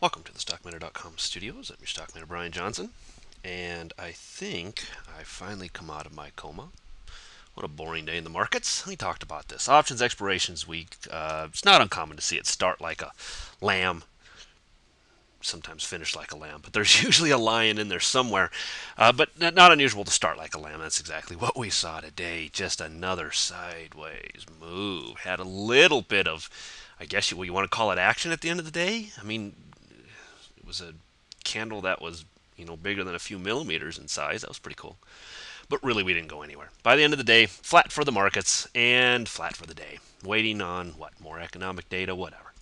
Welcome to the StockMiner.com studios. I'm your StockMiner Brian Johnson, and I think I finally come out of my coma. What a boring day in the markets. We talked about this. Options expirations week. It's not uncommon to see it start like a lamb, sometimes finish like a lamb, but there's usually a lion in there somewhere. But not unusual to start like a lamb. That's exactly what we saw today. Just another sideways move. Had a little bit of, I guess you want to call it action at the end of the day. I mean, it was a candle that was, bigger than a few millimeters in size. That was pretty cool. But really, we didn't go anywhere. By the end of the day, flat for the markets and flat for the day. Waiting on what? More economic data, whatever.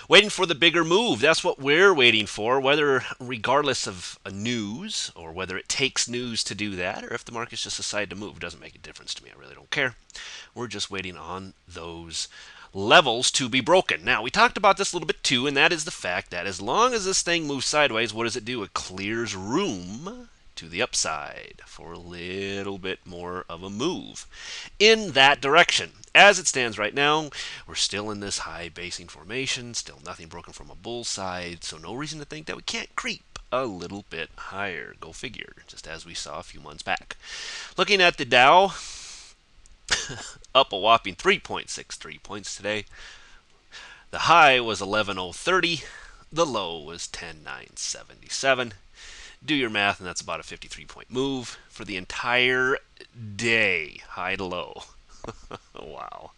Waiting for the bigger move. That's what we're waiting for, whether regardless of a news or whether it takes news to do that or if the markets just decide to move. It doesn't make a difference to me. I really don't care. We're just waiting on those levels to be broken. Now, we talked about this a little bit too, and that is the fact that as long as this thing moves sideways, what does it do? It clears room to the upside for a little bit more of a move in that direction. As it stands right now, we're still in this high basing formation, still nothing broken from a bull side, so no reason to think that we can't creep a little bit higher. Go figure, just as we saw a few months back. Looking at the Dow, up a whopping 3.63 points today. The high was 11,030. The low was 10,977. Do your math, and that's about a 53-point move for the entire day, high to low. Wow.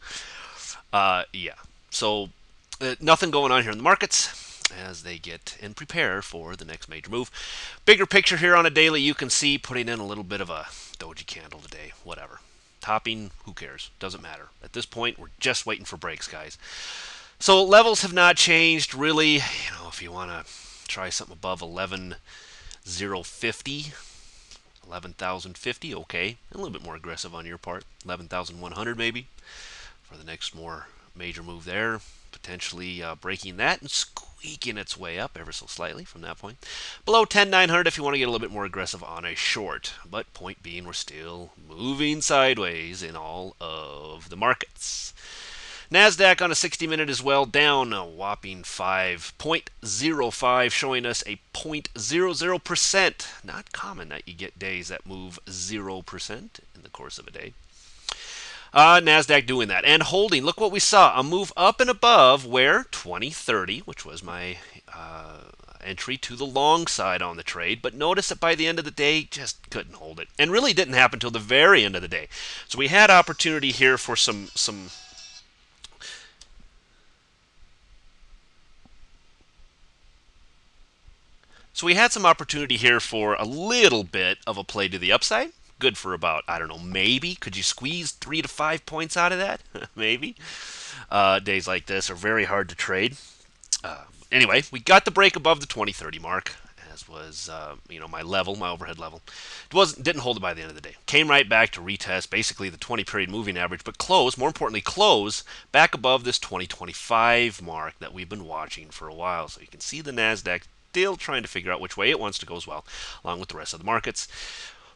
Yeah. So nothing going on here in the markets as they get and prepare for the next major move. Bigger picture here on a daily, you can see putting in a little bit of a doji candle today. Whatever. Topping, who cares? Doesn't matter. At this point, we're just waiting for breaks, guys. So levels have not changed really. If you want to try something above 11,050, 11,050, okay. A little bit more aggressive on your part. 11,100 maybe for the next more major move there. Potentially breaking that and squeaking its way up ever so slightly from that point. Below 10,900 if you want to get a little bit more aggressive on a short. But point being, we're still moving sideways in all of the markets. NASDAQ on a 60-minute as well, down a whopping 5.05, showing us a 0.00%. Not common that you get days that move 0% in the course of a day. NASDAQ doing that and holding. Look what we saw. A move up and above where 2030, which was my entry to the long side on the trade. But notice that by the end of the day, just couldn't hold it. And really didn't happen until the very end of the day. So we had opportunity here for some So we had some opportunity here for a little bit of a play to the upside. Good for about, I don't know, maybe. Could you squeeze 3 to 5 points out of that? Maybe. Days like this are very hard to trade. Anyway, we got the break above the 2030 mark, as was my level, my overhead level. Didn't hold it by the end of the day. Came right back to retest basically the 20 period moving average, but more importantly, close back above this 2025 mark that we've been watching for a while. So you can see the NASDAQ still trying to figure out which way it wants to go as well, along with the rest of the markets.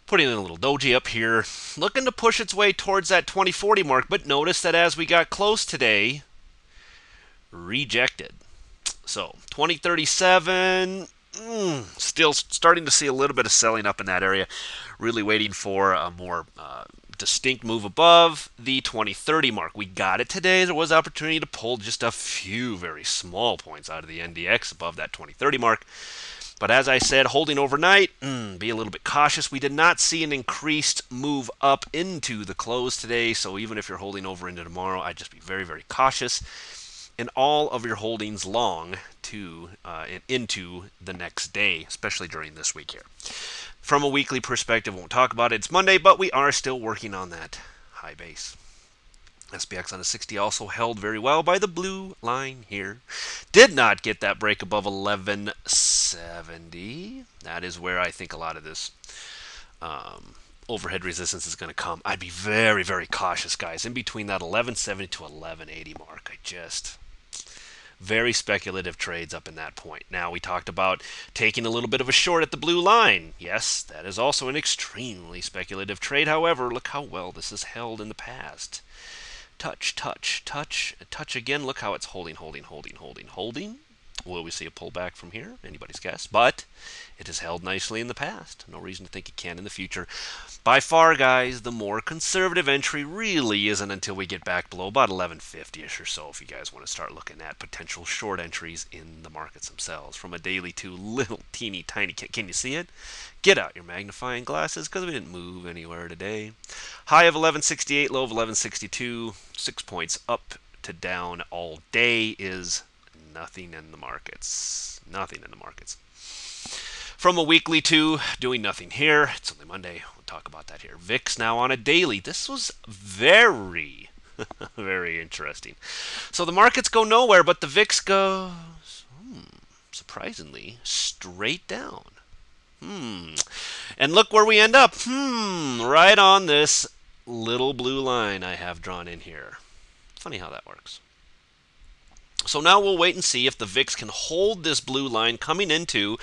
Putting in a little doji up here, looking to push its way towards that 2040 mark, but notice that as we got close today, rejected. So 2037, still starting to see a little bit of selling up in that area. Really waiting for a more distinct move above the 2030 mark. We got it today. There was opportunity to pull just a few very small points out of the NDX above that 2030 mark. But as I said, holding overnight, be a little bit cautious. We did not see an increased move up into the close today. So even if you're holding over into tomorrow, I'd just be very, very cautious in all of your holdings long to into the next day, especially during this week here. From a weekly perspective, won't talk about it. It's Monday, but we are still working on that high base. SPX on a 60 also held very well by the blue line here. Did not get that break above 1170. That is where I think a lot of this overhead resistance is going to come. I'd be very, very cautious, guys. In between that 1170 to 1180 mark, very speculative trades up in that point. Now, we talked about taking a little bit of a short at the blue line. Yes, that is also an extremely speculative trade. However, look how well this has held in the past. Touch, touch, touch, touch again. Look how it's holding. Will we see a pullback from here? Anybody's guess. But it has held nicely in the past. No reason to think it can in the future. By far, guys, the more conservative entry really isn't until we get back below about 1150-ish or so if you guys want to start looking at potential short entries in the markets themselves. From a daily to little teeny tiny, can you see it? Get out your magnifying glasses because we didn't move anywhere today. High of 1168, low of 1162, 6 points up to down all day is nothing in the markets. Nothing in the markets. From a weekly to doing nothing here. It's only Monday. We'll talk about that here. VIX now on a daily. This was very, very interesting. So the markets go nowhere, but the VIX goes, surprisingly, straight down. And look where we end up. Right on this little blue line I have drawn in here. Funny how that works. So now we'll wait and see if the VIX can hold this blue line coming into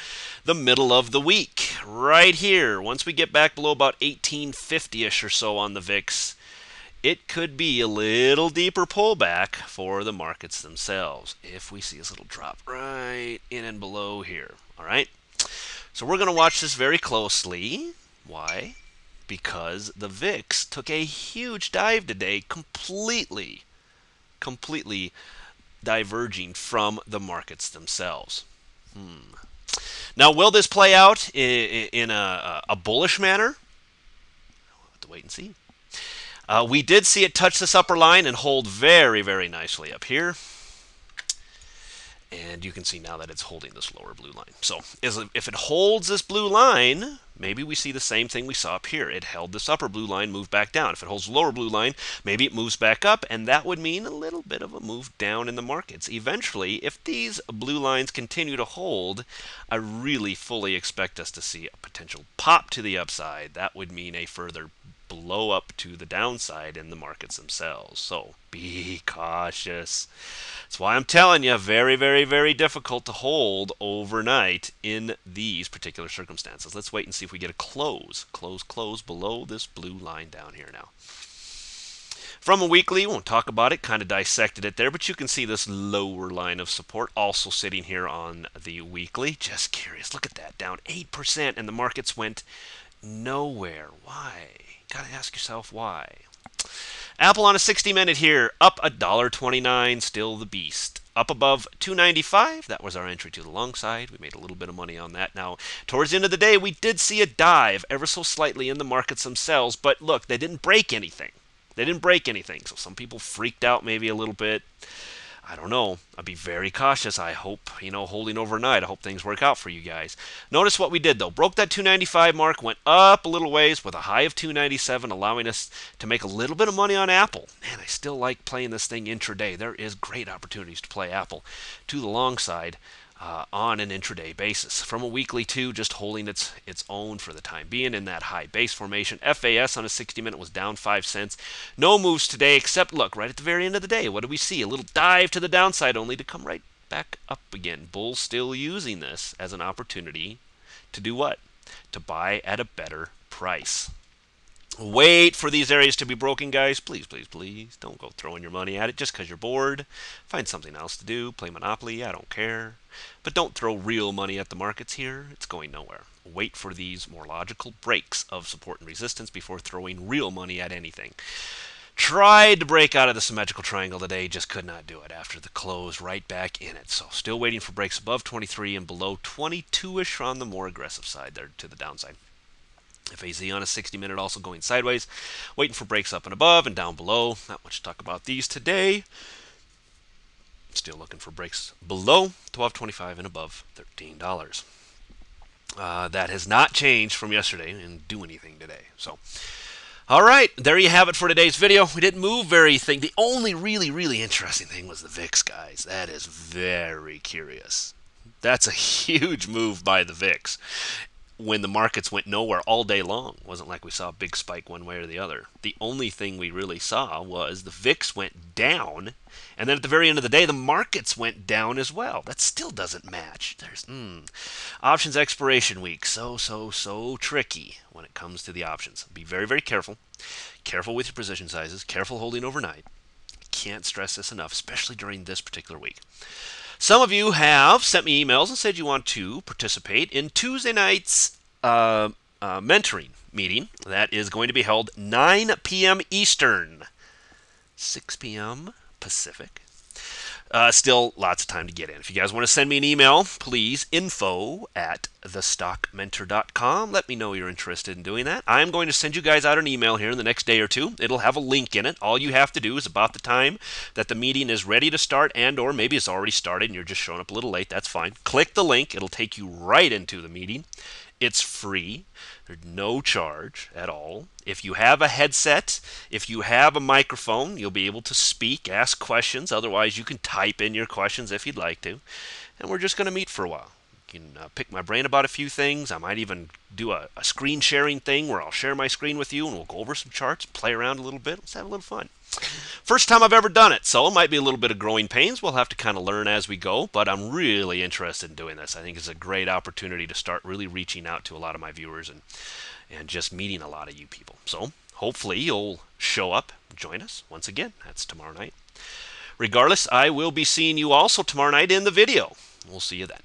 the middle of the week. Right here, once we get back below about 1850-ish or so on the VIX, it could be a little deeper pullback for the markets themselves if we see this little drop right in and below here. All right? So we're going to watch this very closely. Why? Because the VIX took a huge dive today, completely diverging from the markets themselves. Now, will this play out in a bullish manner? We'll have to wait and see. We did see it touch this upper line and hold very, very nicely up here. And you can see now that it's holding this lower blue line. So if it holds this blue line, maybe we see the same thing we saw up here. It held this upper blue line, moved back down. If it holds the lower blue line, maybe it moves back up, and that would mean a little bit of a move down in the markets. Eventually, if these blue lines continue to hold, I really fully expect us to see a potential pop to the upside. That would mean a further blow up to the downside in the markets themselves. So be cautious. That's why I'm telling you, very, very, very difficult to hold overnight in these particular circumstances. Let's wait and see if we get a close below this blue line down here now. From a weekly, we won't talk about it, kind of dissected it there, but you can see this lower line of support also sitting here on the weekly. Just curious, look at that, down 8%, and the markets went nowhere. Why? Got to ask yourself why. Apple on a 60-minute here, up $1.29, still the beast. Up above 295, that was our entry to the long side. We made a little bit of money on that. Now, towards the end of the day, we did see a dive ever so slightly in the markets themselves, but look, they didn't break anything. So some people freaked out maybe a little bit. I don't know. I'd be very cautious. I hope, holding overnight, I hope things work out for you guys. Notice what we did, though. Broke that 295 mark, went up a little ways with a high of 297, allowing us to make a little bit of money on Apple. Man, I still like playing this thing intraday. There is great opportunities to play Apple to the long side on an intraday basis. From a weekly to just holding its own for the time being in that high base formation. FAS on a 60-minute was down 5 cents. No moves today except, look, right at the very end of the day, what do we see? A little dive to the downside only to come right back up again. Bulls still using this as an opportunity to do what? To buy at a better price. Wait for these areas to be broken, guys. Please, please, please. Don't go throwing your money at it just because you're bored. Find something else to do. Play Monopoly. I don't care. But don't throw real money at the markets here. It's going nowhere. Wait for these more logical breaks of support and resistance before throwing real money at anything. Tried to break out of the symmetrical triangle today, just could not do it after the close, right back in it. So still waiting for breaks above 23 and below 22-ish on the more aggressive side there to the downside. FAZ on a 60-minute also going sideways, waiting for breaks up and above and down below. Not much to talk about these today. Still looking for breaks below 12.25 and above $13. That has not changed from yesterday and do anything today. So, all right, there you have it for today's video. We didn't move anything. The only really interesting thing was the VIX, guys. That is very curious. That's a huge move by the VIX when the markets went nowhere all day long. It wasn't like we saw a big spike one way or the other. The only thing we really saw was the VIX went down, and then at the very end of the day, the markets went down as well. That still doesn't match. There's options expiration week. So tricky when it comes to the options. Be very, very careful. Careful with your position sizes. Careful holding overnight. Can't stress this enough, especially during this particular week. Some of you have sent me emails and said you want to participate in Tuesday night's mentoring meeting that is going to be held 9 p.m. Eastern, 6 p.m. Pacific. Still lots of time to get in. If you guys want to send me an email, please info@thestockmentor.com. Let me know you're interested in doing that. I'm going to send you guys out an email here in the next day or two. It'll have a link in it. All you have to do is about the time that the meeting is ready to start, and or maybe it's already started and you're just showing up a little late. That's fine. Click the link. It'll take you right into the meeting. It's free. There's no charge at all. If you have a headset, if you have a microphone, you'll be able to speak, ask questions. Otherwise, you can type in your questions if you'd like to. And we're just going to meet for a while. You can pick my brain about a few things. I might even do a screen sharing thing where I'll share my screen with you and we'll go over some charts, play around a little bit. Let's have a little fun. First time I've ever done it, so it might be a little bit of growing pains. We'll have to kind of learn as we go, but I'm really interested in doing this. I think it's a great opportunity to start really reaching out to a lot of my viewers and just meeting a lot of you people. So hopefully you'll show up, join us once again. That's tomorrow night. Regardless, I will be seeing you also tomorrow night in the video. We'll see you then.